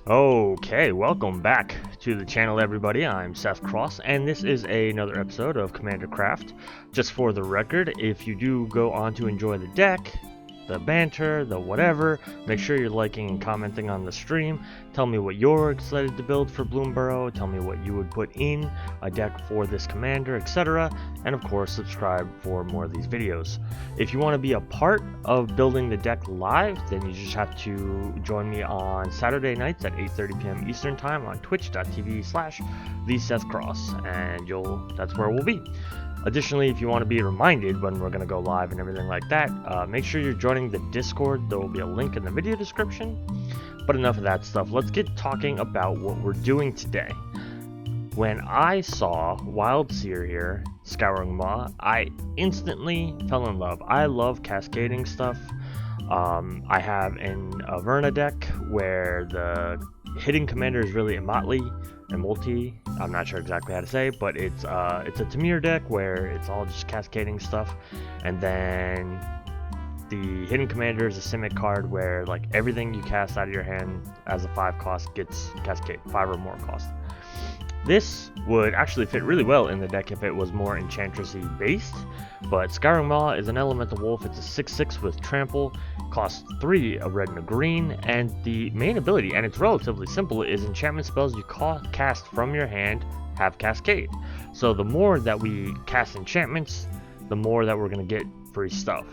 Okay, welcome back to the channel, everybody. I'm Seth Cross, and this is another episode of Commander Craft. Just for the record, if you do go on to enjoy the deck, the banter, the whatever, make sure you're liking and commenting on the stream. Tell me what you're excited to build for Bloomborough. Tell me what you would put in a deck for this commander, etc. And of course, subscribe for more of these videos. If you want to be a part of building the deck live, then you just have to join me on Saturday nights at 8:30 p.m. Eastern Time on twitch.tv/thesethcross, and that's where we'll be. Additionally, if you want to be reminded when we're going to go live and everything like that, make sure you're joining the Discord. There will be a link in the video description. But enough of that stuff. Let's get talking about what we're doing today. When I saw Wildsear here, Scouring Maw, I instantly fell in love. I love cascading stuff. I have an Averna deck where the hitting commander is really Immotley and multi. I'm not sure exactly how to say, but it's a Tamir deck where it's all just cascading stuff, and then the hidden commander is a Simic card where like everything you cast out of your hand as a 5 cost gets cascade, 5 or more cost. This would actually fit really well in the deck if it was more Enchantress-y based, but Scouring Maw is an elemental wolf. It's a 6/6 with trample, costs 3, a red and a green, and the main ability, and it's relatively simple, is enchantment spells you cast from your hand have cascade. So the more that we cast enchantments, the more that we're going to get free stuff.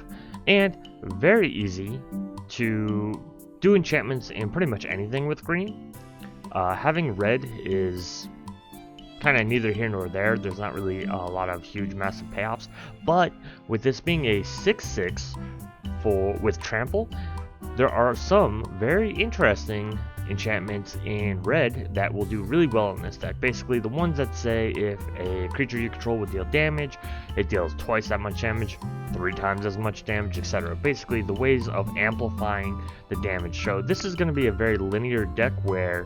And very easy to do enchantments in pretty much anything with green. Having red is kind of neither here nor there. There's not really a lot of huge massive payoffs, but with this being a 6/6 with trample, there are some very interesting enchantments in red that will do really well in this deck. Basically the ones that say if a creature you control would deal damage, it deals twice that much damage, 3 times as much damage, etc. Basically the ways of amplifying the damage. So this is going to be a very linear deck where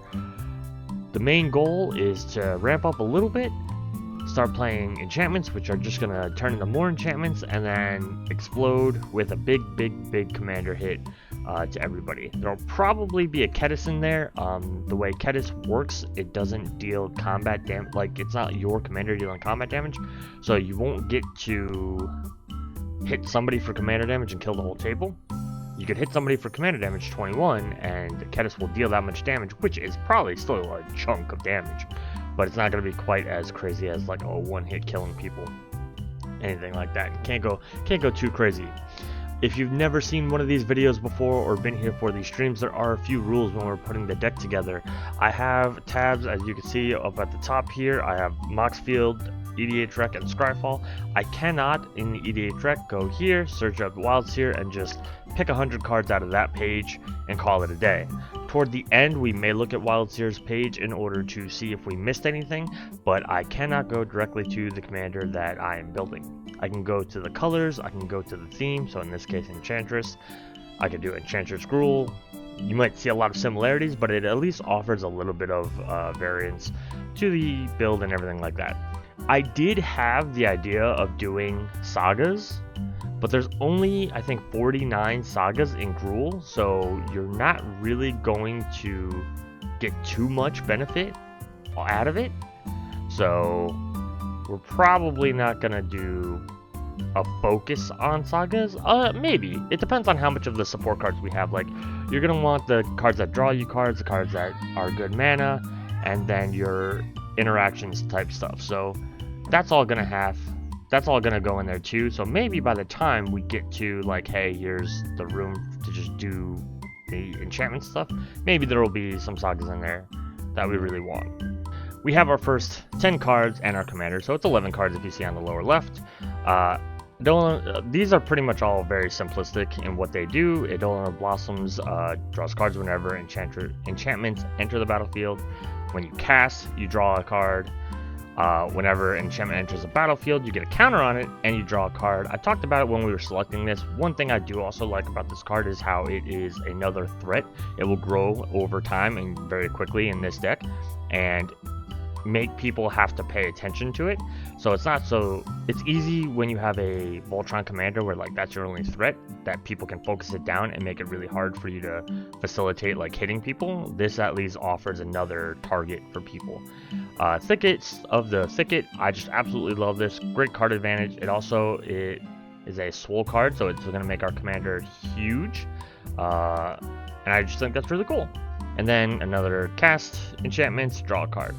the main goal is to ramp up a little bit, start playing enchantments, which are just going to turn into more enchantments, and then explode with a big commander hit to everybody. There'll probably be a Ketis in there. The way Ketis works, it doesn't deal combat damage, like it's not your commander dealing combat damage, so you won't get to hit somebody for commander damage and kill the whole table. You could hit somebody for commander damage 21, and Ketis will deal that much damage, which is probably still a chunk of damage, but it's not going to be quite as crazy as like a one-hit killing people, anything like that. Can't go too crazy. If you've never seen one of these videos before or been here for these streams, there are a few rules when we're putting the deck together. I have tabs, as you can see up at the top here. I have Moxfield, EDHREC, and Scryfall. I cannot, in the EDHREC, go here, search up Wildsear, and just pick 100 cards out of that page and call it a day. Toward the end, we may look at Wildsear's page in order to see if we missed anything, but I cannot go directly to the commander that I am building. I can go to the colors, I can go to the theme, so in this case Enchantress. I could do Enchantress Gruul. You might see a lot of similarities, but it at least offers a little bit of variance to the build and everything like that. I did have the idea of doing sagas, but there's only, I think, 49 sagas in Gruul, so you're not really going to get too much benefit out of it. So we're probably not going to do a focus on sagas. Maybe. It depends on how much of the support cards we have. Like, you're going to want the cards that draw you cards, the cards that are good mana, and then your interactions type stuff. So that's all going to go in there too. So maybe by the time we get to like, hey, here's the room to just do the enchantment stuff, maybe there will be some sagas in there that we really want. We have our first 10 cards and our commander, so it's 11 cards if you see on the lower left. These are pretty much all very simplistic in what they do. Eidolon Blossoms draws cards whenever enchantments enter the battlefield. When you cast, you draw a card. Whenever enchantment enters the battlefield, you get a counter on it and you draw a card. I talked about it when we were selecting this. One thing I do also like about this card is how it is another threat. It will grow over time and very quickly in this deck, and make people have to pay attention to it. So it's easy when you have a Voltron commander where like that's your only threat, that people can focus it down and make it really hard for you to facilitate like hitting people. This at least offers another target for people. Thickets of the Thicket, I just absolutely love this. Great card advantage. It is a swole card, so it's going to make our commander huge, and I just think that's really cool. And then another cast enchantments, draw a card.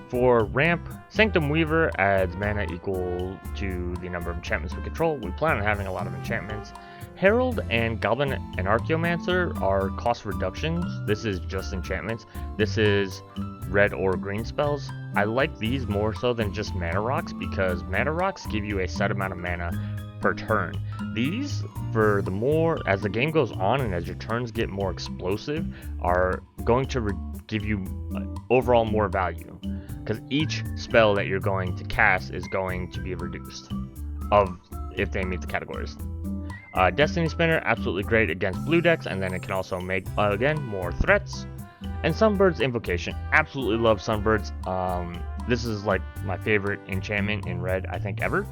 For ramp, Sanctum Weaver adds mana equal to the number of enchantments we control. We plan on having a lot of enchantments. Herald and Goblin and Archaeomancer are cost reductions. This is just enchantments. This is red or green spells. I like these more so than just mana rocks, because mana rocks give you a set amount of mana per turn. These, for the more as the game goes on and as your turns get more explosive, are going to give you overall more value, because each spell that you're going to cast is going to be reduced of if they meet the categories. Destiny Spinner, absolutely great against blue decks, and then it can also make again more threats. And Sunbird's Invocation, absolutely love Sunbirds. This is like my favorite enchantment in red, I think, ever.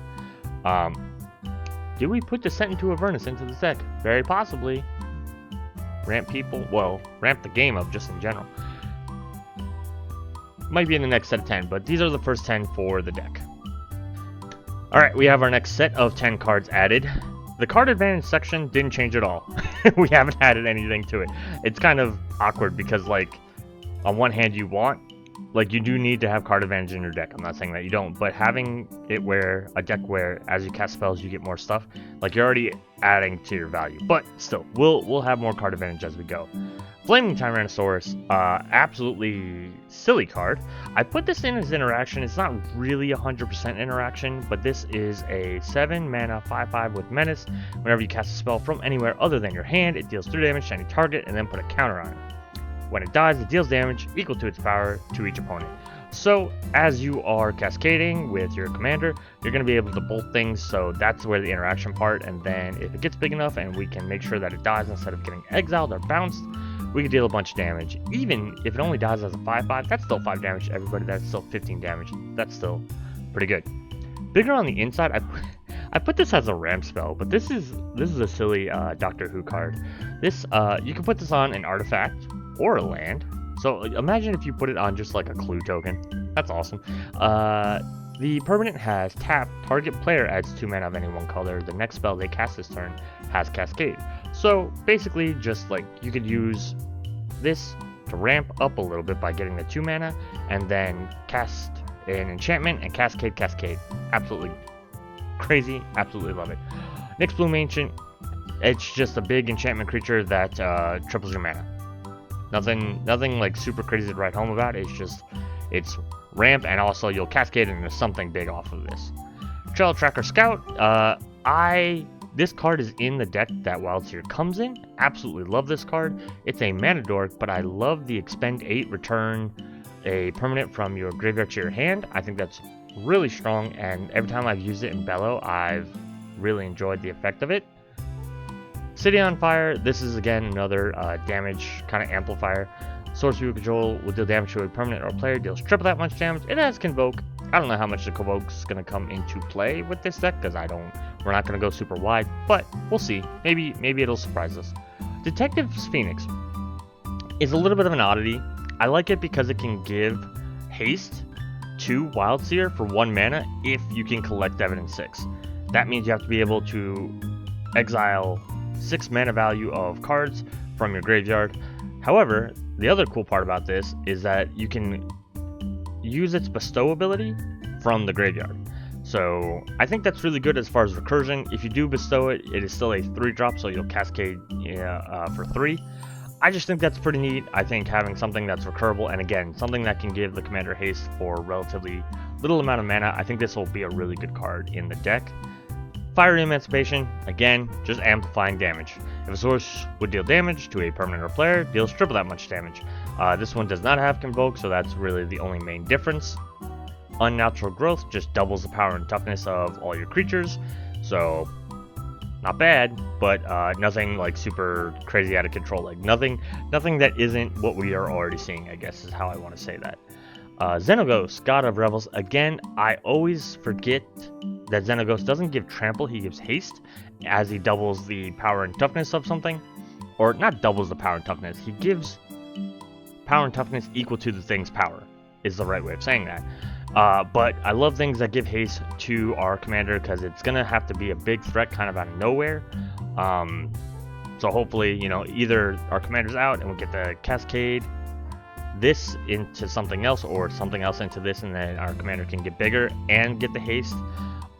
Do we put Descent into Avernus into this deck? Very possibly. Ramp people, well, ramp the game up just in general. Might be in the next set of 10, but these are the first 10 for the deck. Alright, we have our next set of 10 cards added. The card advantage section didn't change at all. We haven't added anything to it. It's kind of awkward because, like, on one hand you do need to have card advantage in your deck. I'm not saying that you don't, but having it where a deck where as you cast spells you get more stuff, like, you're already adding to your value. But still, we'll have more card advantage as we go. Flaming Tyrannosaurus, absolutely silly card. I put this in as interaction. It's not really 100% interaction, but this is a 7 mana 5/5 with menace. Whenever you cast a spell from anywhere other than your hand, it deals 3 damage to any target and then put a counter on it. When it dies, it deals damage equal to its power to each opponent. So as you are cascading with your commander, you're going to be able to bolt things, so that's where the interaction part, and then if it gets big enough and we can make sure that it dies instead of getting exiled or bounced, we can deal a bunch of damage. Even if it only dies as a 5/5, that's still 5 damage to everybody. That's still 15 damage. That's still pretty good. Bigger on the inside, I put this as a ramp spell, but this is a silly Doctor Who card. This you can put this on an artifact or a land. So imagine if you put it on just like a clue token. That's awesome. The permanent has tap. Target player adds 2 mana of any one color. The next spell they cast this turn has Cascade. So basically, just like you could use this to ramp up a little bit by getting the 2 mana, and then cast an enchantment and Cascade. Absolutely crazy. Absolutely love it. Nyx Bloom Ancient. It's just a big enchantment creature that triples your mana. Nothing like super crazy to write home about. It's ramp, and also you'll cascade into something big off of this. Trail Tracker Scout. This card is in the deck that Wildsear comes in. Absolutely love this card. It's a mana dork, but I love the expend 8, return a permanent from your graveyard to your hand. I think that's really strong, and every time I've used it in Bellow, I've really enjoyed the effect of it. City on Fire. This is again another damage kind of amplifier. Sorcery with control will deal damage to a permanent or player, deals triple that much damage. It has Convoke. I don't know how much the Convoke's going to come into play with this deck, because we're not going to go super wide, but we'll see. Maybe it'll surprise us. Detective's Phoenix is a little bit of an oddity. I like it because it can give haste to Wildsear for 1 mana if you can collect Evidence 6. That means you have to be able to exile 6 mana value of cards from your graveyard. However, the other cool part about this is that you can use its bestow ability from the graveyard. So I think that's really good as far as recursion. If you do bestow it, it is still a 3-drop, so you'll cascade for 3. I just think that's pretty neat. I think having something that's recurable, and again, something that can give the commander haste for relatively little amount of mana, I think this will be a really good card in the deck. Fiery Emancipation, again, just amplifying damage. If a source would deal damage to a permanent or player, deals triple that much damage. This one does not have Convoke, so that's really the only main difference. Unnatural Growth just doubles the power and toughness of all your creatures, so not bad, but nothing like super crazy out of control. Like nothing that isn't what we are already seeing, I guess is how I want to say that. Xenagos, God of Revels. Again, I always forget that Xenagos doesn't give trample, he gives haste, as he doubles the power and toughness of something. Or not doubles the power and toughness, he gives power and toughness equal to the thing's power, is the right way of saying that. But I love things that give haste to our commander, because it's going to have to be a big threat kind of out of nowhere. So hopefully, you know, either our commander's out and we get the cascade this into something else, or something else into this, and then our commander can get bigger and get the haste.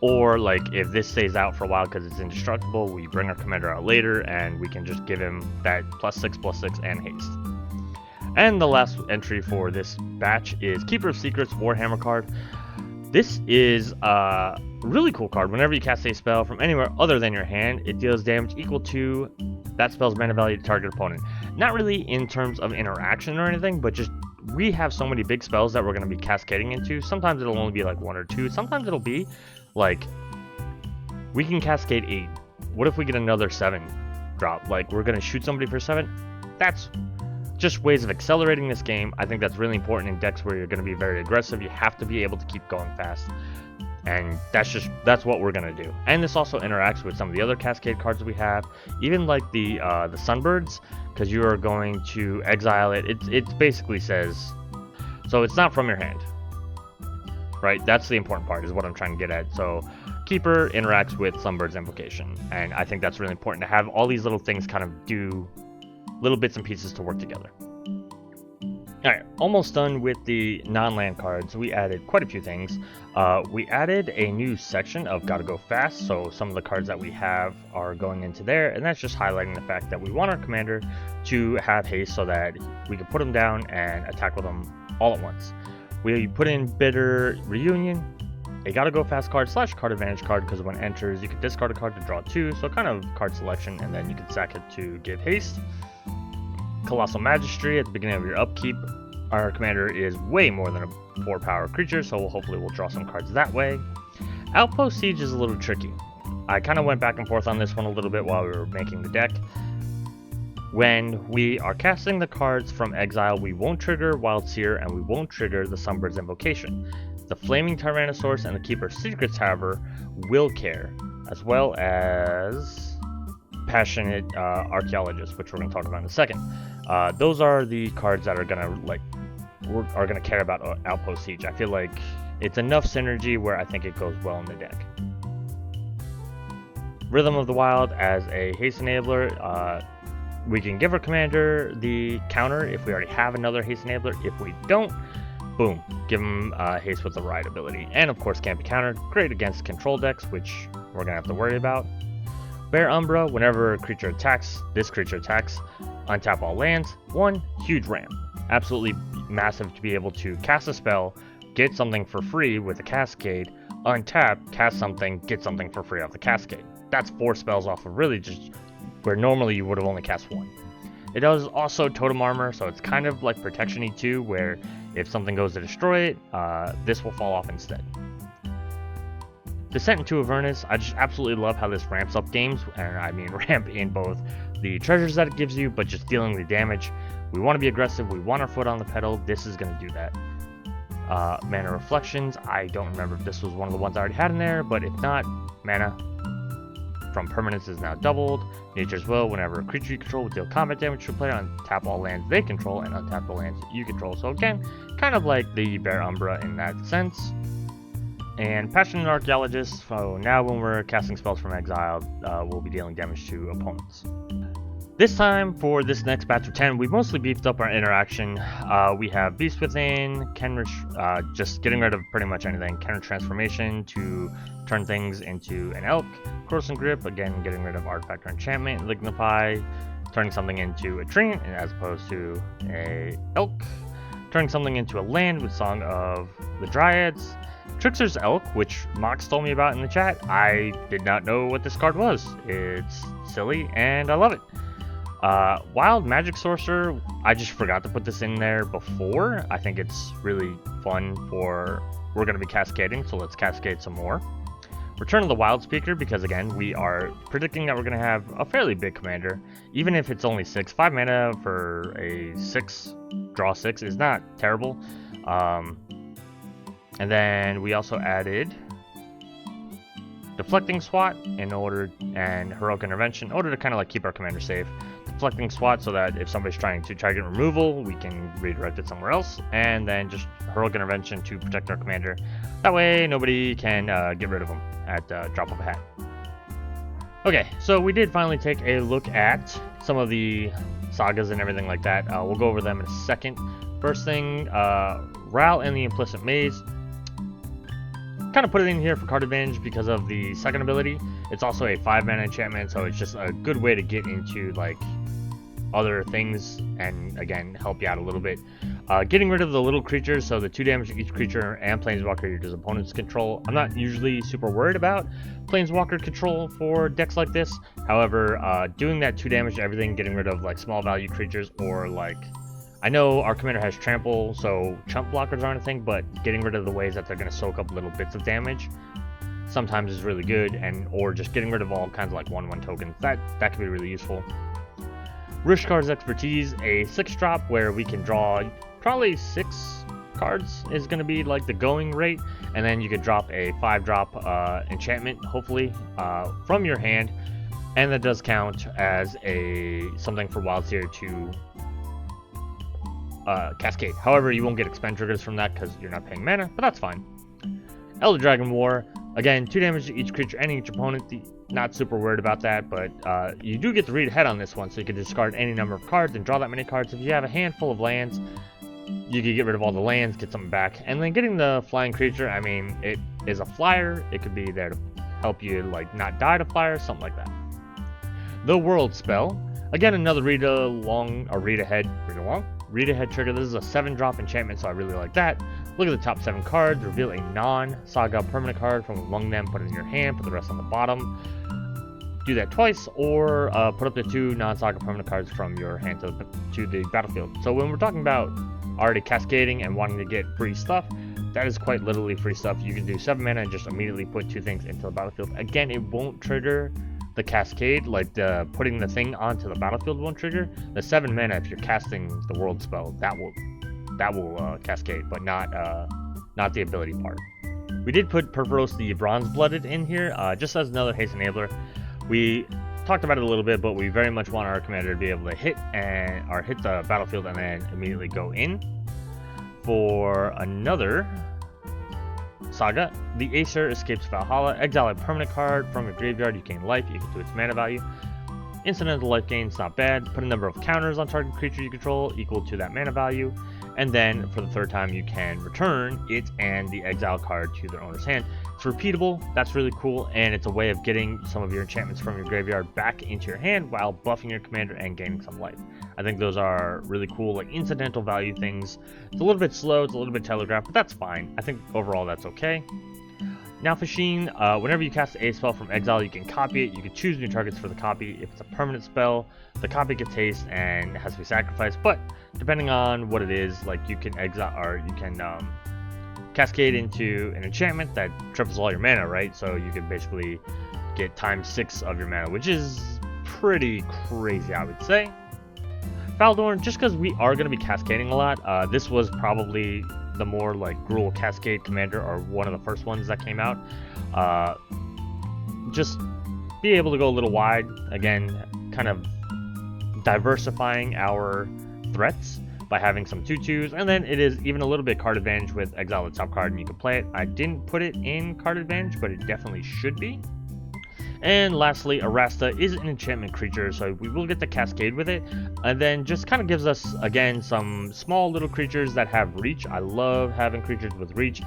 Or like if this stays out for a while because it's indestructible, we bring our commander out later and we can just give him that +6/+6 and haste. And the last entry for this batch is Keeper of Secrets, Warhammer card. This is a really cool card. Whenever you cast a spell from anywhere other than your hand, it deals damage equal to that spell's mana value to target opponent. Not really in terms of interaction or anything, but just we have so many big spells that we're going to be cascading into. Sometimes it'll only be like 1 or 2. Sometimes it'll be like we can cascade 8. What if we get another 7 drop? Like we're going to shoot somebody for 7? That's just ways of accelerating this game. I think that's really important in decks where you're going to be very aggressive. You have to be able to keep going fast, and that's what we're going to do. And this also interacts with some of the other cascade cards we have, even like the Sunbirds, because you are going to exile it. It basically says, so it's not from your hand, right? That's the important part, is what I'm trying to get at. So Keeper interacts with Sunbird's invocation, and I think that's really important to have all these little things kind of do little bits and pieces to work together. Alright, almost done with the non-land cards. We added quite a few things. We added a new section of Gotta Go Fast, so some of the cards that we have are going into there, and that's just highlighting the fact that we want our commander to have haste so that we can put them down and attack with them all at once. We put in Bitter Reunion, a Gotta Go Fast card / card advantage card, because when it enters you can discard a card to draw 2, so kind of card selection, and then you can sack it to give haste. Colossal Magistry at the beginning of your upkeep. Our commander is way more than a 4 power creature, so hopefully we'll draw some cards that way. Outpost Siege is a little tricky. I kind of went back and forth on this one a little bit while we were making the deck. When we are casting the cards from exile, we won't trigger Wildsear and we won't trigger the Sunbird's invocation. The Flaming Tyrannosaurus and the Keeper of Secrets, however, will care, as well as Passionate Archaeologist, which we're going to talk about in a second. Those are the cards that are going to care about Outpost Siege. I feel like it's enough synergy where I think it goes well in the deck. Rhythm of the Wild as a haste enabler. We can give our commander the counter if we already have another haste enabler. If we don't, boom, give him haste with the ride ability. And of course can't be countered. Great against control decks, which we're going to have to worry about. Bear Umbra, whenever a creature attacks, this creature attacks, untap all lands. 1 huge ramp. Absolutely massive to be able to cast a spell, get something for free with a cascade, untap, cast something, get something for free off the cascade. That's 4 spells off of really just where normally you would have only cast 1. It does also totem armor, so it's kind of like protection-y too, where if something goes to destroy it, this will fall off instead. Descent into Avernus, I just absolutely love how this ramps up games, and I mean ramp in both the treasures that it gives you, but just dealing the damage. We want to be aggressive, we want our foot on the pedal, this is going to do that. Mana Reflections, I don't remember if this was one of the ones I already had in there, but if not, mana from permanence is now doubled. Nature's Will, whenever a creature you control will deal combat damage to a player, untap all lands they control and untap the lands you control. So again, kind of like the Bear Umbra in that sense. And Passionate Archaeologist, so now when we're casting spells from exile, we'll be dealing damage to opponents. This time, for this next batch of 10, we've mostly beefed up our interaction. We have Beast Within, Kenrich, just getting rid of pretty much anything. Kenrich Transformation to turn things into an elk. Corrosive Grip, again, getting rid of Artifact or Enchantment. Lignify, turning something into a tree as opposed to a elk. Turning something into a land with Song of the Dryads. Trickster's Elk, which Mox told me about in the chat. I did not know what this card was. It's silly and I love it. Wild Magic Sorcerer, I just forgot to put this in there before. I think it's really fun for, we're going to be cascading, so let's cascade some more. Return of the Wild Speaker, because again, we are predicting that we're going to have a fairly big commander, even if it's only 6. 5 mana for a 6, draw 6 is not terrible. And then we also added Deflecting Swat and Heroic Intervention in order to kind of like keep our commander safe. Deflecting Swat so that if somebody's trying to target removal, we can redirect it somewhere else, and then just Heroic Intervention to protect our commander. That way nobody can get rid of them at drop of a hat. Okay, so we did finally take a look at some of the sagas and everything like that. We'll go over them in a second. First thing, Ral and the Implicit Maze. Kind of put it in here for card advantage because of the second ability. It's also a 5 mana enchantment, so it's just a good way to get into like other things and again help you out a little bit. Getting rid of the little creatures, so the 2 damage to each creature and planeswalker your opponent's control. I'm not usually super worried about planeswalker control for decks like this. However, doing that 2 damage to everything, getting rid of like small value creatures, or like, I know our commander has trample, so chump blockers aren't a thing, but getting rid of the ways that they're going to soak up little bits of damage sometimes is really good, and or just getting rid of all kinds of like 1/1 tokens, that can be really useful. Rishkar's Expertise, a 6-drop where we can draw probably 6 cards is going to be like the going rate, and then you could drop a 5-drop enchantment, hopefully, from your hand, and that does count as something for Wildsear to cascade. However, you won't get expend triggers from that because you're not paying mana, but that's fine. Elder Dragon War, again, 2 damage to each creature and each opponent. Not super worried about that, but you do get to read ahead on this one, so you can discard any number of cards and draw that many cards. If you have a handful of lands, you can get rid of all the lands, get something back. And then getting the flying creature, I mean, it is a flyer. It could be there to help you like not die to flyers, something like that. The World Spell, again, another read ahead trigger. This is a 7-drop enchantment, so I really like that. Look at the top 7 cards, reveal a non-saga permanent card from among them, put it in your hand, put the rest on the bottom. Do that twice, or put up the 2 non-saga permanent cards from your hand to the battlefield. So when we're talking about already cascading and wanting to get free stuff, that is quite literally free stuff. You can do 7 mana and just immediately put 2 things into the battlefield. Again, it won't trigger the cascade, like putting the thing onto the battlefield won't trigger. The 7 mana, if you're casting the World Spell, that will cascade, but not the ability part. We did put Purphoros the Bronze Blooded in here, just as another haste enabler. We talked about it a little bit, but we very much want our commander to be able to hit the battlefield and then immediately go in. For another saga, the Acer Escapes Valhalla. Exile a permanent card from your graveyard. You gain life equal to its mana value. Incidental life gain is not bad. Put a number of counters on target creature you control equal to that mana value. And then for the 3rd time, you can return it and the exile card to their owner's hand. It's repeatable. That's really cool, and it's a way of getting some of your enchantments from your graveyard back into your hand while buffing your commander and gaining some life. I think those are really cool, like incidental value things. It's a little bit slow, it's a little bit telegraphed, but that's fine. I think overall that's okay. Now Fashin, whenever you cast a spell from exile, you can copy it. You can choose new targets for the copy. If it's a permanent spell, the copy gets haste and has to be sacrificed, but depending on what it is, like you can exile, or you can cascade into an enchantment that triples all your mana, right? So you can basically get ×6 of your mana, which is pretty crazy, I would say. Faldorn, just because we are going to be cascading a lot, this was probably the more like Gruul Cascade Commander, or one of the first ones that came out. Just be able to go a little wide, again, kind of diversifying our threats by having some 2/2s, and then it is even a little bit card advantage with exile the top card and you can play it. I didn't put it in card advantage, but it definitely should be. And lastly, Arasta is an enchantment creature, so we will get the cascade with it, and then just kind of gives us, again, some small little creatures that have reach. I love having creatures with reach.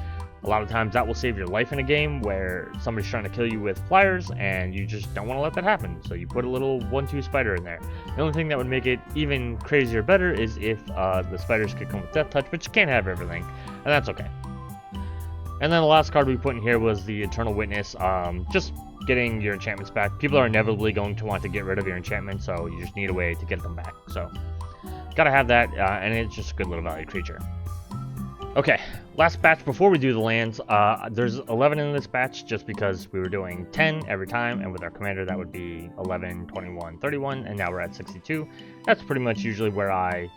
A lot of times that will save your life in a game where somebody's trying to kill you with flyers and you just don't want to let that happen, so you put a little 1/2 spider in there. The only thing that would make it even crazier better is if the spiders could come with Death Touch, but you can't have everything, and that's okay. And then the last card we put in here was the Eternal Witness. Just getting your enchantments back. People are inevitably going to want to get rid of your enchantments, so you just need a way to get them back. So gotta have that, and it's just a good little value creature. Okay, last batch before we do the lands. There's 11 in this batch just because we were doing 10 every time, and with our commander that would be 11, 21, 31, and now we're at 62. That's pretty much usually where I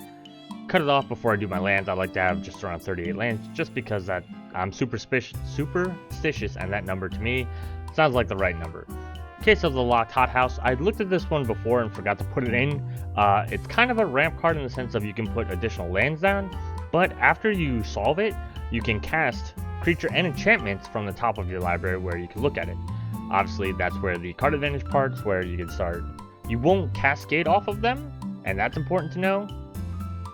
cut it off before I do my lands. I like to have just around 38 lands just because that I'm superstitious, and that number to me sounds like the right number. In case of the locked hothouse, I looked at this one before and forgot to put it in. It's kind of a ramp card in the sense of you can put additional lands down, but after you solve it, you can cast creature and enchantments from the top of your library where you can look at it. Obviously, that's where the card advantage parts where you can start. You won't cascade off of them, and that's important to know.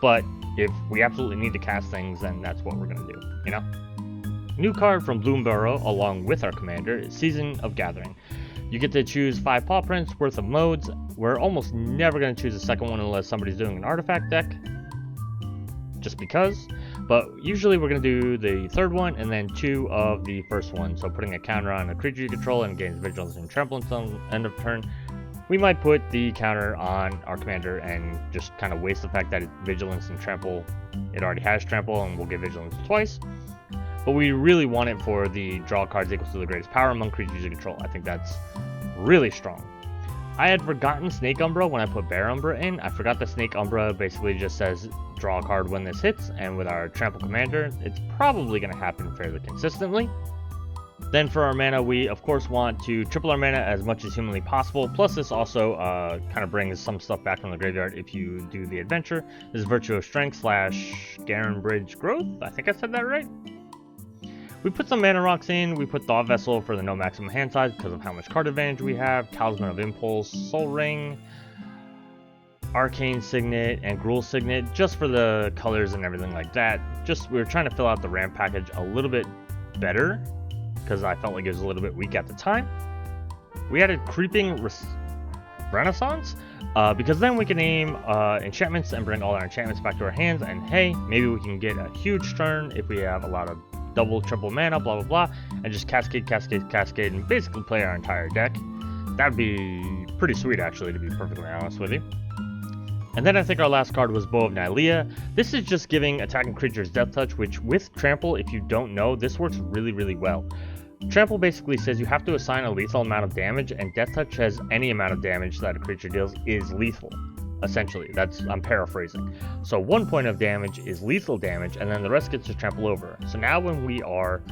But if we absolutely need to cast things, then that's what we're gonna do, you know? New card from Bloomborough along with our commander is Season of Gathering. You get to choose 5 paw prints worth of modes. We're almost never going to choose a second one unless somebody's doing an artifact deck, just because. But usually we're going to do the third one and then 2 of the first one. So putting a counter on a creature you control and gains vigilance and trample until end of turn. We might put the counter on our commander and just kind of waste the fact that it's vigilance and trample. It already has trample and we'll get vigilance twice. But we really want it for the draw cards equals to the greatest power among creatures you control. I think that's really strong. I had forgotten Snake Umbra when I put Bear Umbra in. I forgot that Snake Umbra basically just says draw a card when this hits, and with our trample commander, it's probably going to happen fairly consistently. Then for our mana, we of course want to triple our mana as much as humanly possible. Plus this also kind of brings some stuff back from the graveyard if you do the adventure. This is Virtue of Strength / Garen Bridge Growth. I think I said that right. We put some mana rocks in. We put Thought Vessel for the no maximum hand size because of how much card advantage we have. Talisman of Impulse, Soul Ring, Arcane Signet, and Gruul Signet just for the colors and everything like that. Just we were trying to fill out the ramp package a little bit better because I felt like it was a little bit weak at the time. We added Creeping Renaissance because then we can aim enchantments and bring all our enchantments back to our hands, and hey, maybe we can get a huge turn if we have a lot of double, triple mana, blah, blah, blah, and just cascade, and basically play our entire deck. That'd be pretty sweet, actually, to be perfectly honest with you. And then I think our last card was Bow of Nylea. This is just giving attacking creatures Death Touch, which with Trample, if you don't know, this works really, really well. Trample basically says you have to assign a lethal amount of damage, and Death Touch has any amount of damage that a creature deals is lethal. Essentially, I'm paraphrasing. So 1 point of damage is lethal damage, and then the rest gets to trample over. So now when we are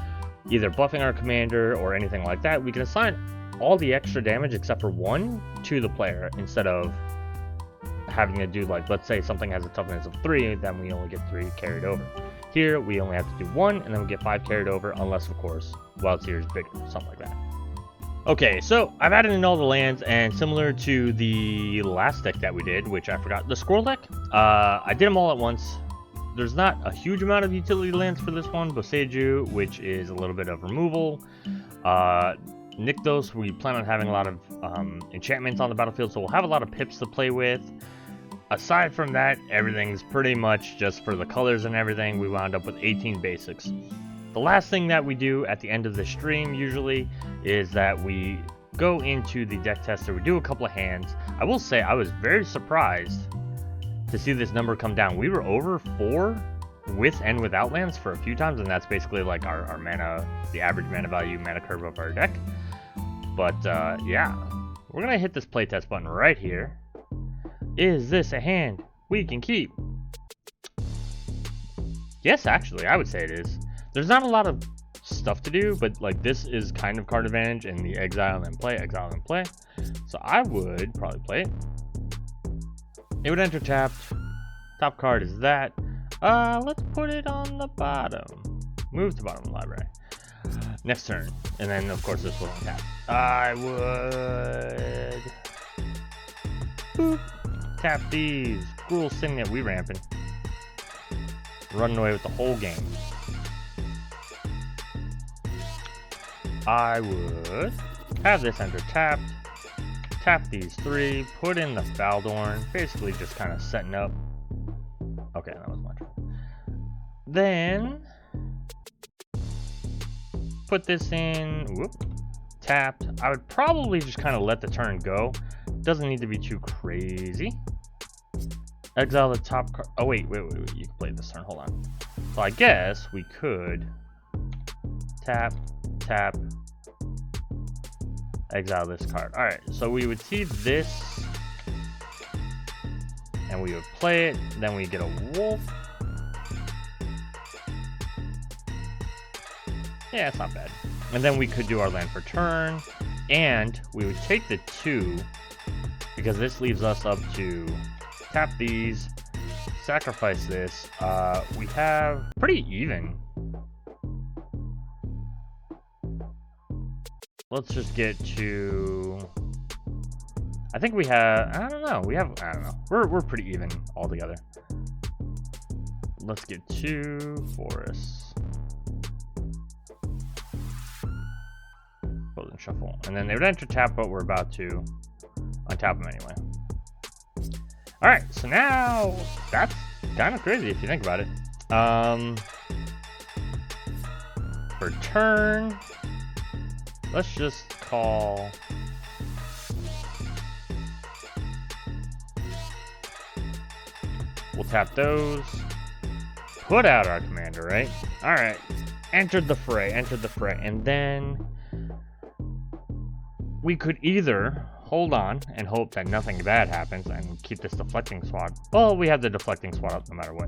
either buffing our commander or anything like that, we can assign all the extra damage except for 1 to the player instead of having to do, like, let's say something has a toughness of 3, then we only get 3 carried over. Here, we only have to do 1, and then we get 5 carried over, unless, of course, Wildsear is bigger, something like that. Okay, so I've added in all the lands, and similar to the last deck that we did, which I forgot, the Squirrel deck, I did them all at once. There's not a huge amount of utility lands for this one. Boseiju, which is a little bit of removal. Nykthos, we plan on having a lot of enchantments on the battlefield, so we'll have a lot of pips to play with. Aside from that, everything's pretty much just for the colors and everything. We wound up with 18 basics. The last thing that we do at the end of the stream usually is that we go into the deck tester. We do a couple of hands. I will say I was very surprised to see this number come down. We were over 4 with and without lands for a few times, and that's basically like our mana, the average mana value, mana curve of our deck. But yeah, we're gonna hit this playtest button right here. Is this a hand we can keep? Yes, actually, I would say it is. There's not a lot of stuff to do, but like this is kind of card advantage in the exile and then play, exile and play. So I would probably play it. It would enter tapped. Top card is that. Let's put it on the bottom. Move to bottom of the library. Next turn. And then of course this will untap. I would boop. Tap these. Gruul Signet, we ramping. Running away with the whole game. I would have this enter tapped, tap these 3, put in the Baldorn, basically just kind of setting up. Okay, that was much. Then put this in, whoop, tapped. I would probably just kind of let the turn go. Doesn't need to be too crazy. Exile the top card. Oh wait, you can play this turn. Hold on. So I guess we could tap, tap, exile this card. Alright, so we would see this, and we would play it, then we get a wolf. Yeah, it's not bad. And then we could do our land for turn, and we would take the 2, because this leaves us up to tap these, sacrifice this. We have pretty even. Let's just get to, I think we have, I don't know, we're pretty even altogether. Let's get 2 forests. Close and shuffle. And then they would enter tap, but we're about to untap them anyway. Alright, so now that's kind of crazy if you think about it. For turn, let's just call we'll tap those, put out our commander, right? Alright, entered the fray, and then we could either hold on and hope that nothing bad happens and keep this deflecting swat. Well, we have the deflecting swat up no matter what.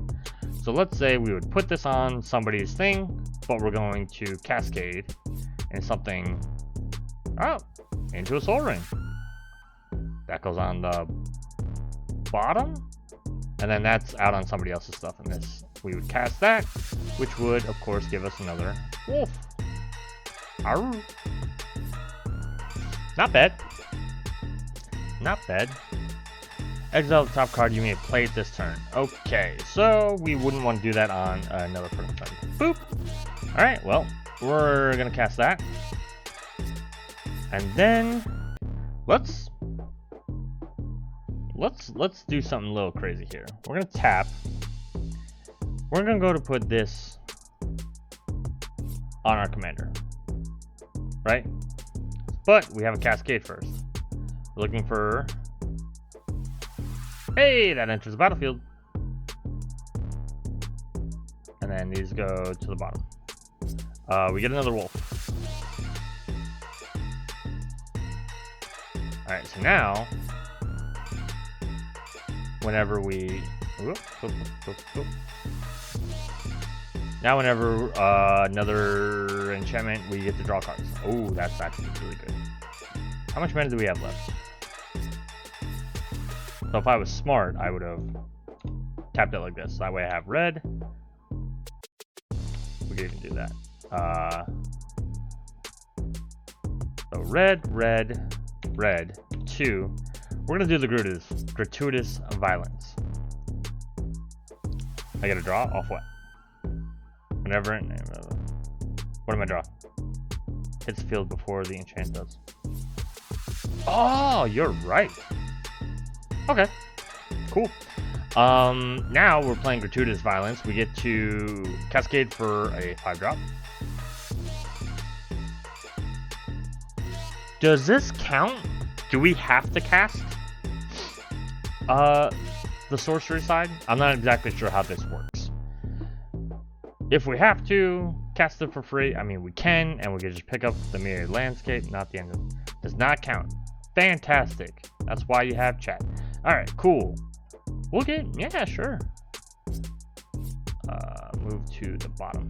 So let's say we would put this on somebody's thing, but we're going to cascade in something, into a soul ring. That goes on the bottom, and then that's out on somebody else's stuff. And this, we would cast that, which would, of course, give us another wolf. Arr. Not bad. Not bad. Exile the top card you may play it this turn. Okay, so we wouldn't want to do that on another person. Boop. Alright, well, we're gonna cast that. And then let's do something a little crazy here. We're gonna tap. We're gonna go to put this on our commander. Right? But we have a cascade first. We're looking for, hey, that enters the battlefield. And then these go to the bottom. We get another wolf. Alright, so now, whenever we, whenever another enchantment, we get to draw cards. Oh, that's actually really good. How much mana do we have left? So if I was smart, I would have tapped it like this. That way I have red. We could even do that. So red, red, red, 2. We're going to do the gratuitous violence. I got to draw off what? Whenever, what am I draw? Hits the field before the enchant does. Oh, you're right. Okay, cool. Now we're playing gratuitous violence. We get to cascade for a 5-drop. Does this count? Do we have to cast the sorcery side? I'm not exactly sure how this works. If we have to cast it for free, I mean we can, and we can just pick up the mirrored landscape. Not the end of it. Does not count. Fantastic. That's why you have chat. Alright, cool. We'll get, yeah, sure. Move to the bottom.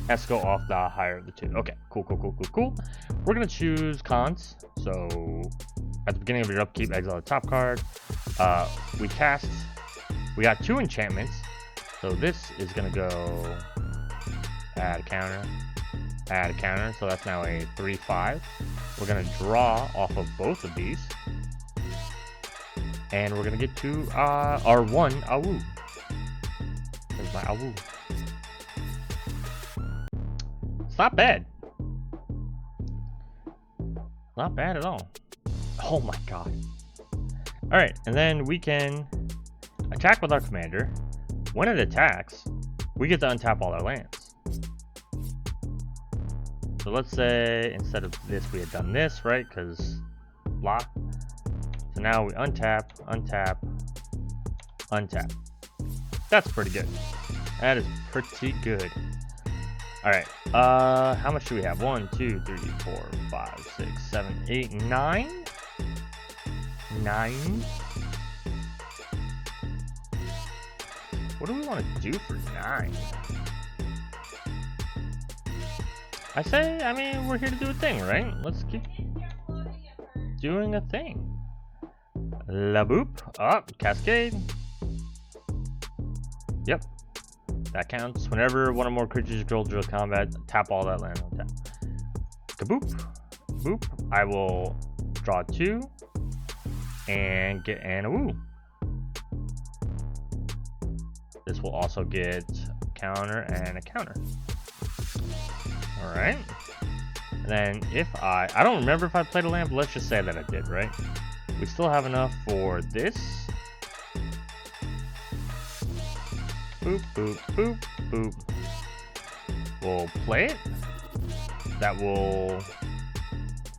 Has to go off the higher of the 2. Okay, cool. We're gonna choose cons. So at the beginning of your upkeep, exile the top card. We cast. We got 2 enchantments. So this is gonna go add a counter. So that's now a 3/5. We're gonna draw off of both of these. And we're gonna get to our 1 Awu. There's my Awu. It's not bad. Not bad at all. Oh my god. Alright, and then we can attack with our commander. When it attacks, we get to untap all our lands. So let's say instead of this, we had done this, right? Because block. So now we untap. That's pretty good. That is pretty good. Alright, how much do we have? 1, 2, 3, 4, 5, 6, 7, 8, 9? 9? What do we want to do for 9? I mean, we're here to do a thing, right? Let's keep doing a thing. La boop. Oh, cascade. Yep. That counts. Whenever one or more creatures go to combat, tap all that land on tap. Kaboop. Boop. I will draw 2 and get an awoo. This will also get a counter and a counter. Alright. And then if I don't remember if I played a land, but let's just say that I did, right? We still have enough for this. Boop, boop, boop, boop. We'll play it. That will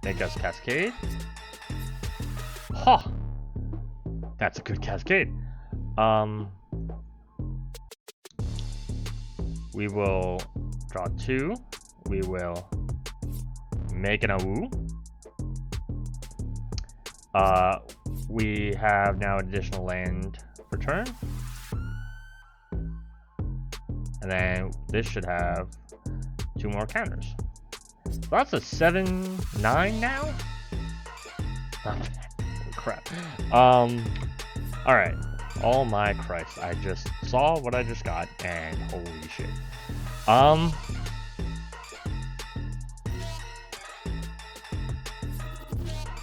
make us cascade. Ha! That's a good cascade. We will draw 2. We will make an awoo. We have now additional land for turn. And then this should have 2 more counters. So that's a 7-9 now? Not bad. Holy crap. Alright. Oh my Christ. I just saw what I just got and holy shit.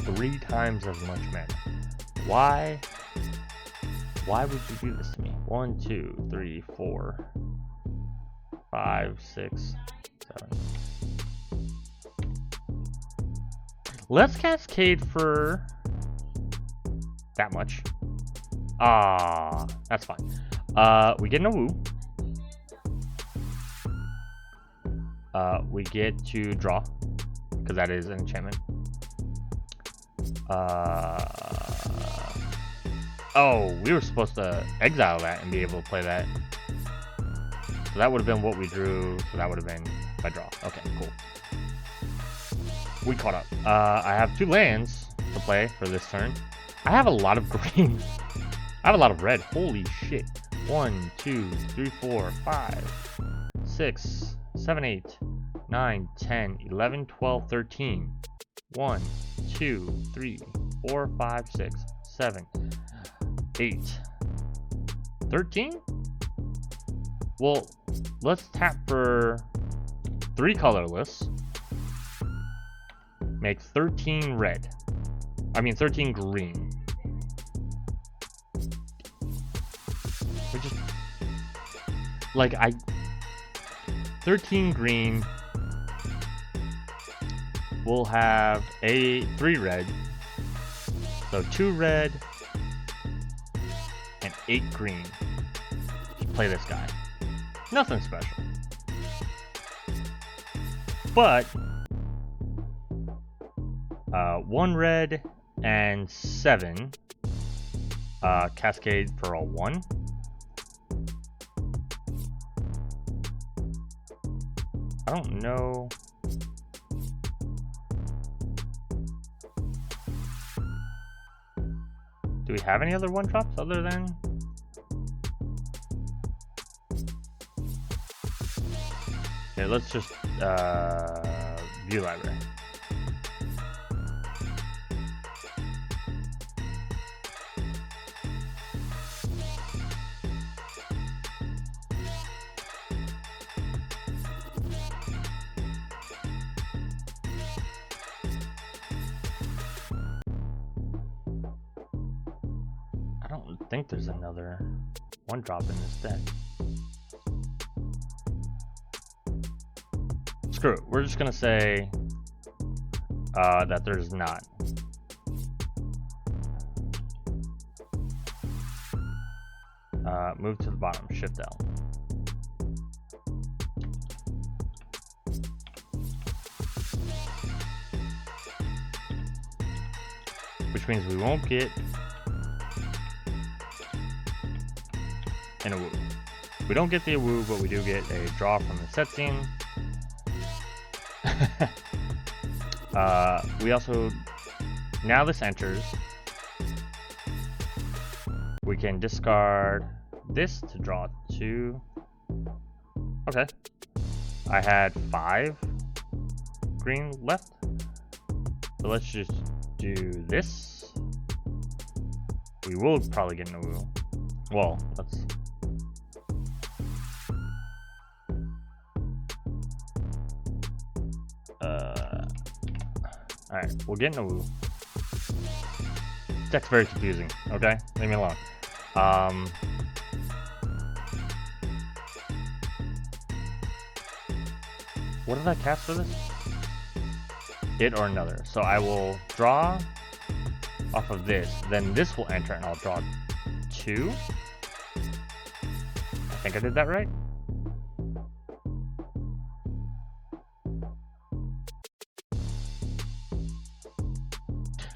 3 times as much mana. Why would you do this to me? 1, 2, 3, 4, 5, 6, 7. Let's cascade for that much. Ah, that's fine. We get an awoo. We get to draw, because that is an enchantment. Oh, we were supposed to exile that and be able to play that. So that would have been what we drew. So that would have been by draw. Okay, cool. We caught up. I have 2 lands to play for this turn. I have a lot of green. I have a lot of red. Holy shit. 1, 2, 3, 4, 5, 6, 7, 8, 9, 10, 11, 12, 13. 1, 2, 3, 4, 5, 6, 7, 8, 13? Well, let's tap for 3 colorless. Make 13 red. I mean 13 green. We just... Like, 13 green... We'll have 3 red, so 2 red and 8 green. Just play this guy. Nothing special, but 1 red and 7 cascade for a 1. I don't know. Do we have any other 1-drops other than... Okay, let's just view library. I don't think there's another 1-drop in this deck. Screw it. We're just gonna say that there's not. Move to the bottom. Shift L. Which means we won't get an awoo. We don't get the woo, but we do get a draw from the set scene. We also, now this enters, we can discard this to draw 2. Okay. I had 5 green left. So let's just do this. We will probably get no woo. Well, let's... Alright, we'll get no woo. Deck's very confusing, okay? Leave me alone. What did I cast for this? It or another. So I will draw off of this, then this will enter and I'll draw 2. I think I did that right.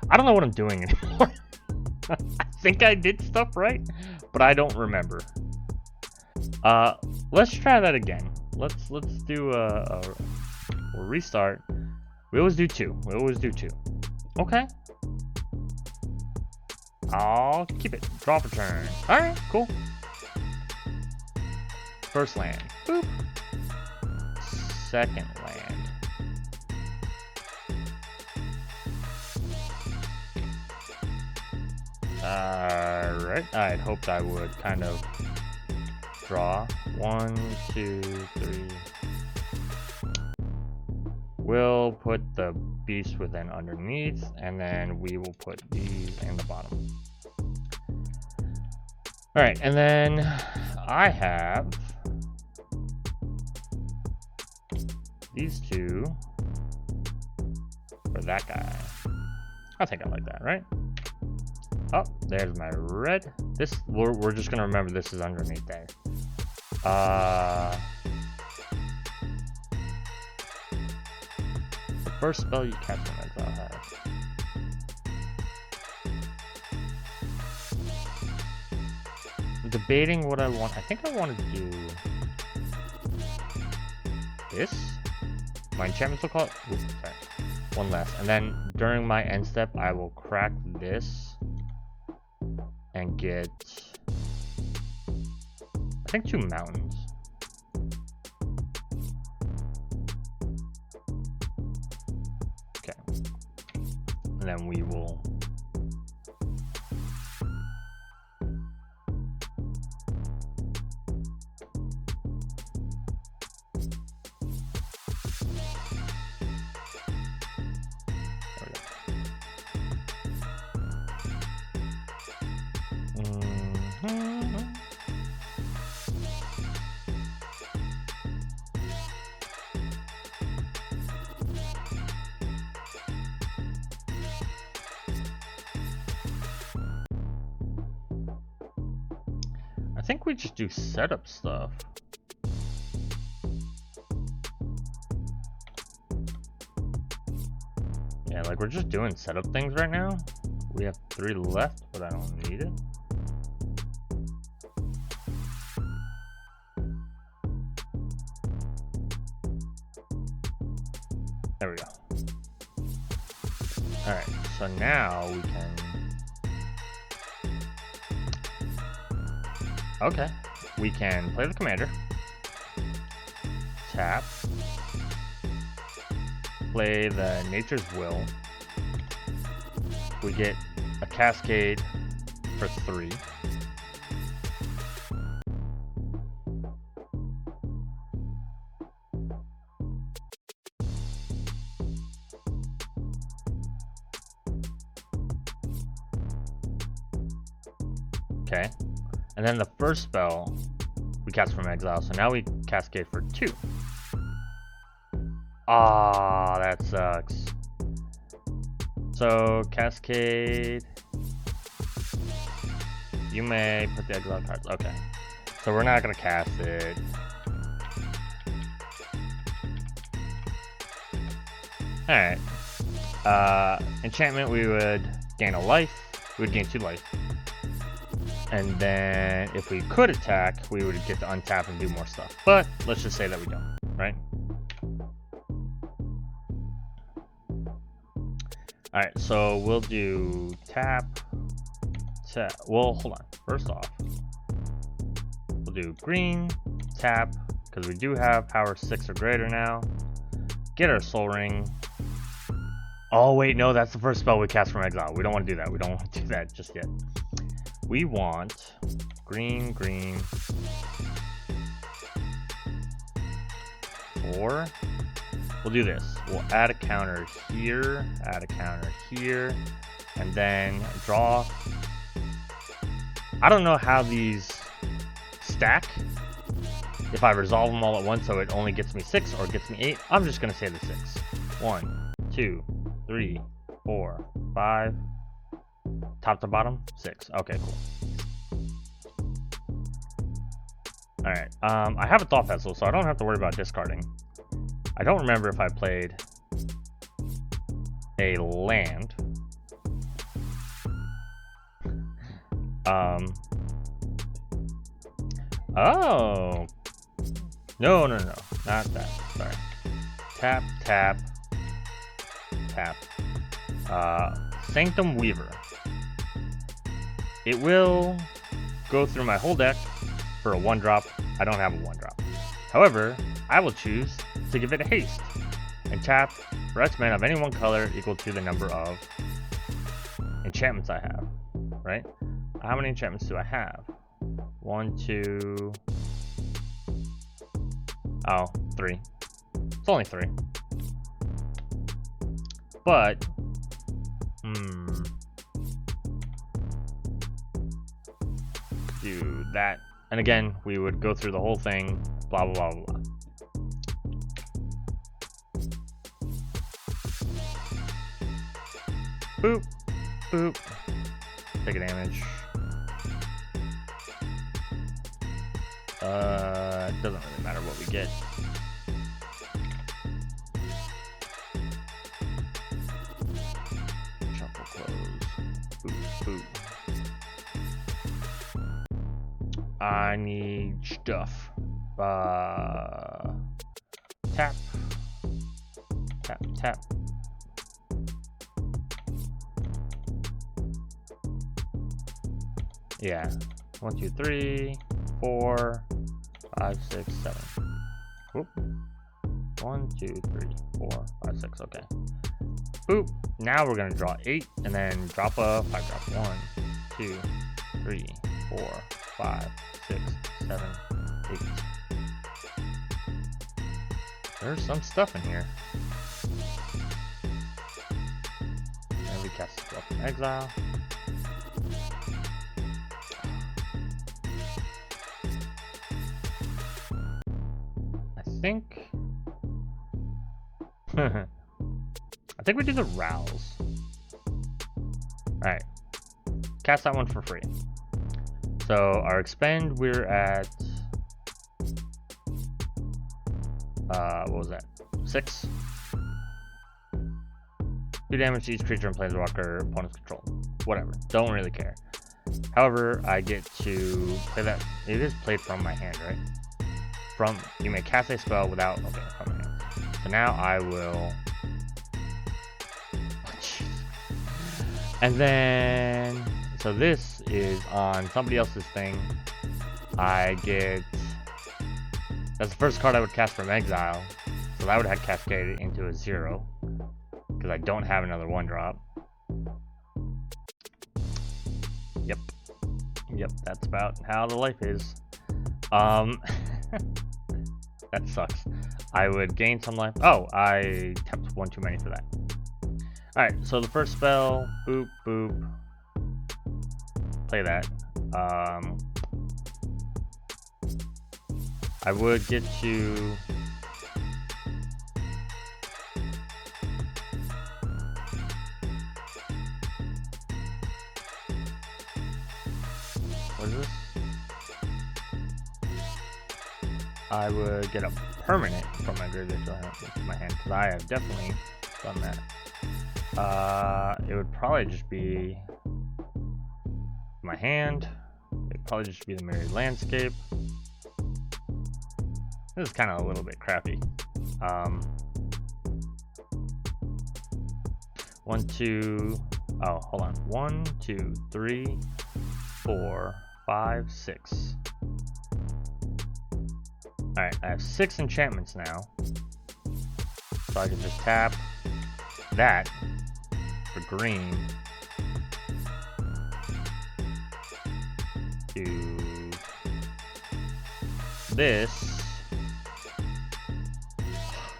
I don't know what I'm doing anymore. I think I did stuff right, but I don't remember. Let's try that again. Let's do we'll restart. We always do 2. We always do 2. Okay. I'll keep it. Draw for turn. Alright, cool. First land. Boop. Second land. Alright. I had hoped I would kind of draw. 1, 2, 3. We'll put the beast within underneath, and then we will put these in the bottom. Alright, and then I have these 2 for that guy. I think I like that, right? Oh, there's my red. This we're just gonna remember this is underneath there. The first spell you cast from exile has. I'm debating what I want. I think I want to do this. My enchantments will call it. Oops, sorry. One less. And then during my end step, I will crack this and get, I think, 2 mountains. Okay. And then we will I think we just do setup stuff. Yeah, like we're just doing setup things right now. We have 3 left, but I don't need it. There we go. Alright, so now we can... Okay, we can play the commander, tap, play the Nature's Will. We get a Cascade for 3. Okay. And then the first spell we cast from exile, so now we cascade for 2. Ah, that sucks. So cascade. You may put the exile cards. Okay. So we're not gonna cast it. Alright. Enchantment, we would gain a life. We would gain 2 life. And then if we could attack, we would get to untap and do more stuff. But let's just say that we don't, right? Alright, so we'll do tap. Well, hold on. First off, we'll do green, tap, because we do have power 6 or greater now. Get our soul ring. Oh, wait, no, that's the first spell we cast from exile. We don't want to do that. We don't want to do that just yet. We want green, green, 4. We'll do this. We'll add a counter here, add a counter here, and then draw. I don't know how these stack. If I resolve them all at once so it only gets me 6 or gets me 8, I'm just going to say the 6. 1, 2, 3, 4, 5. Top to bottom, 6. Okay, cool. Alright, I have a thought vessel, so I don't have to worry about discarding. I don't remember if I played a land. Oh. No, not that. Sorry. Tap, tap, tap. Sanctum Weaver. It will go through my whole deck for a 1-drop. I don't have a 1-drop. However, I will choose to give it a haste and tap for X mana of any one color equal to the number of enchantments I have. Right? How many enchantments do I have? 1, 2. Oh, 3. It's only 3. But do that, and again we would go through the whole thing, blah blah blah blah. Boop, boop. Take a damage. It doesn't really matter what we get. Shuffle close. Boop, boop. I need stuff. Tap. Tap, tap. Yeah. 1, 2, 3, 4, 5, 6, 7. Whoop. 1, 2, 3, 4, 5, 6. Okay. Boop. Now we're gonna draw 8 and then drop a 5-drop. 1, 2, 3, 4, 5, 6, 7, 8. There's some stuff in here. And we cast a spell from exile. I think we do the Rouse. Alright. Cast that one for free. So our expend, we're at what was that? 6. 2 damage to each creature and planeswalker opponent's control. Whatever. Don't really care. However, I get to play that. It is played from my hand, right? From, you may cast a spell without, okay, from my hand. So now I will, and then, so this is on somebody else's thing. I get, that's the first card I would cast from exile. So that would have cascaded into a 0. Because I don't have another 1-drop. Yep, that's about how the life is. That sucks. I would gain some life. Oh, I tapped 1 too many for that. Alright, so the first spell, boop, boop. Play that. I would get to... What is this? I would get a permanent from my graveyard to my hand, because I have definitely done that. It would probably just be my hand. probably just be the mirrored landscape. This is kind of a little bit crappy. 1, 2, oh, hold on. 1, 2, 3, 4, 5, 6. Alright, I have 6 enchantments now. So I can just tap that for green to this.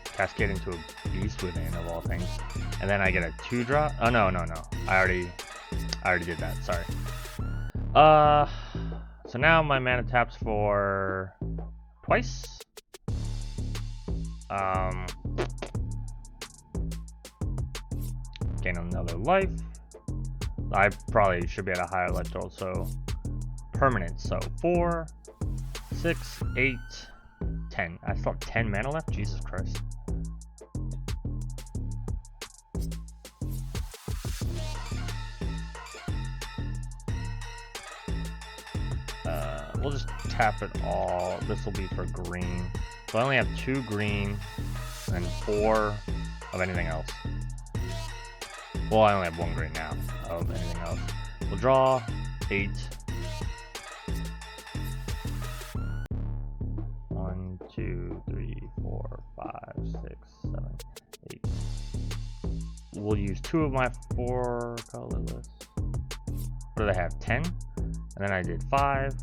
Cascade into a beast within, of all things. And then I get a 2-drop. Oh no. I already did that, sorry. So now my mana taps for twice. Gain another life. I probably should be at a higher life total, so permanent. So 4, 6, 8, 10. I still have 10 mana left? Jesus Christ. We'll just tap it all. This will be for green. So I only have 2 green and 4 of anything else. Well, I only have 1 green now of anything else. We'll draw 8. 1, 2, 3, 4, 5, 6, 7, 8. We'll use 2 of my 4 colorless. What do they have? 10? And then I did 5.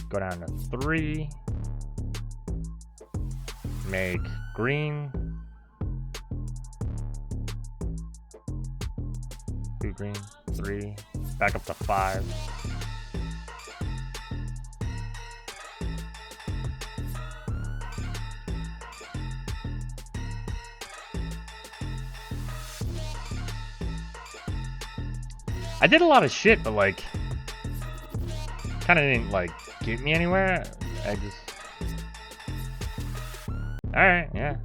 Go down to 3. Make green. 2 green. 3. Back up to 5. I did a lot of shit, but like, kind of didn't like get me anywhere. I just, all right, yeah.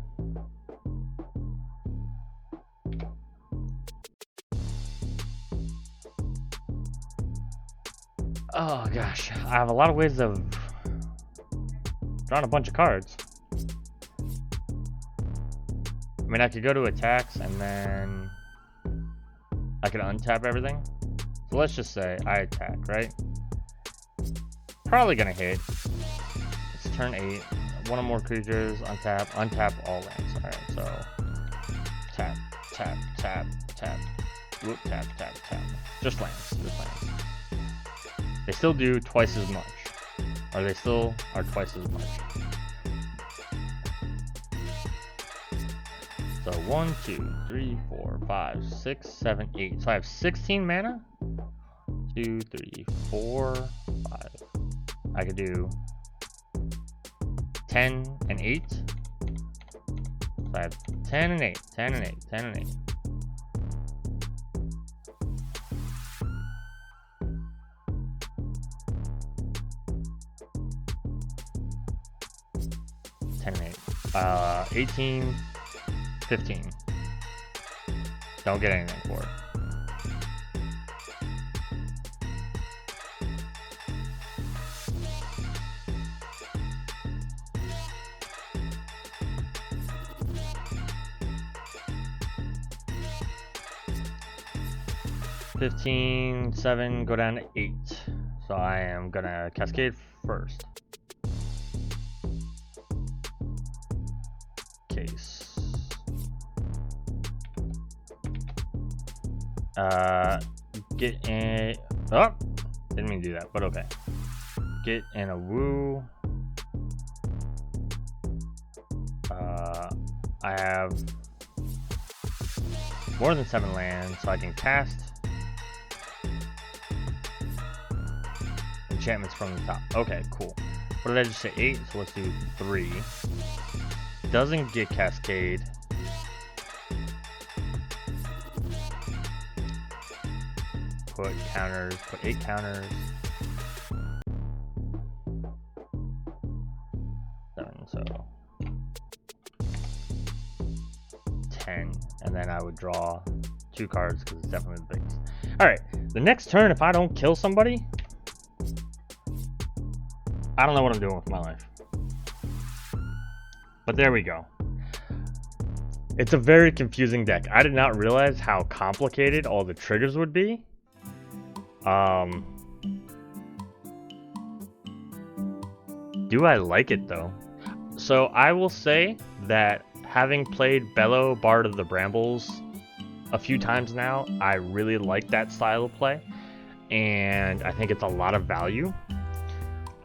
Oh gosh, I have a lot of ways of drawing a bunch of cards. I mean, I could go to attacks and then I could untap everything. So let's just say I attack, right? Probably gonna hit. It's turn 8. 1 or more creatures, untap all lands. Alright, so tap, tap, tap, tap. Whoop, tap, tap, tap. Just lands. They still do twice as much. Or they still are twice as much. So 1, 2, 3, 4, 5, 6, 7, 8. So I have 16 mana. 2, 3, 4, 5. I could do 10 and 8. So I have 10 and 8, 10 and 8, 10 and 8. And 8. 18, 15. Don't get anything for it. $15, 7, go down to 8. So I am gonna cascade first. Case. Get in. Oh, didn't mean to do that, but okay. Get in a woo. I have more than 7 lands, so I can cast enchantments from the top. Okay, cool. What did I just say? 8, so let's do 3. Doesn't get cascade. Put counters, put 8 counters. 7, so 10, and then I would draw 2 cards because it's definitely the biggest. Alright, the next turn, if I don't kill somebody, I don't know what I'm doing with my life. But there we go. It's a very confusing deck. I did not realize how complicated all the triggers would be. Do I like it though? So I will say that having played Bellow, Bard of the Brambles a few times now, I really like that style of play, and I think it's a lot of value.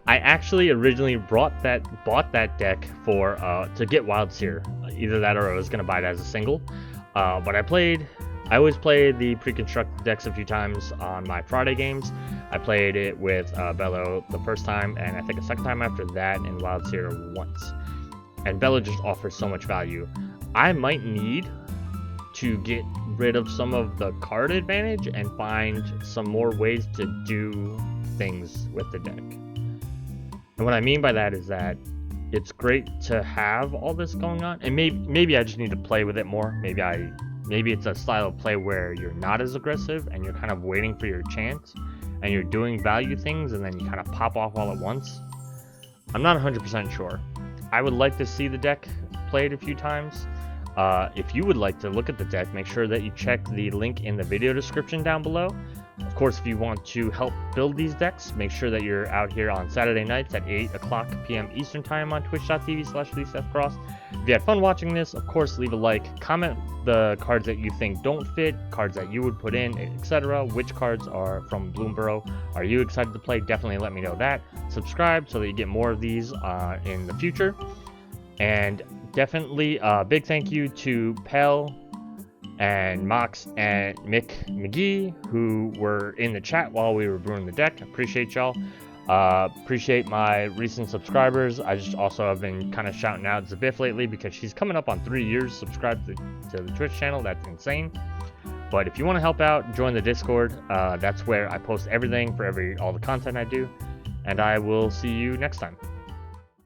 I actually originally bought that deck for to get Wildsear. Either that or I was gonna buy it as a single. But I always play the pre-constructed decks a few times on my Friday games. I played it with Bellow the first time, and I think a second time after that, and Wildsear once. And Bellow just offers so much value. I might need to get rid of some of the card advantage and find some more ways to do things with the deck. And what I mean by that is that it's great to have all this going on, and maybe I just need to play with it more. Maybe it's a style of play where you're not as aggressive and you're kind of waiting for your chance, and you're doing value things, and then you kind of pop off all at once. I'm not 100% sure. I would like to see the deck played a few times. If you would like to look at the deck, make sure that you check the link in the video description down below. Of course, if you want to help build these decks, make sure that you're out here on Saturday nights at 8 o'clock p.m. Eastern Time on twitch.tv/Seth Cross. If you had fun watching this, of course, leave a like, comment the cards that you think don't fit, cards that you would put in, etc. Which cards are from Bloomborough are you excited to play? Definitely let me know that. Subscribe so that you get more of these in the future. And definitely a big thank you to Pell and Mox and Mick McGee, who were in the chat while we were brewing the deck. Appreciate y'all. Appreciate my recent subscribers. I just also have been kind of shouting out Zabiff lately because she's coming up on 3 years subscribed to the Twitch channel. That's insane. But if you want to help out, join the Discord. That's where I post everything for all the content I do. And I will see you next time.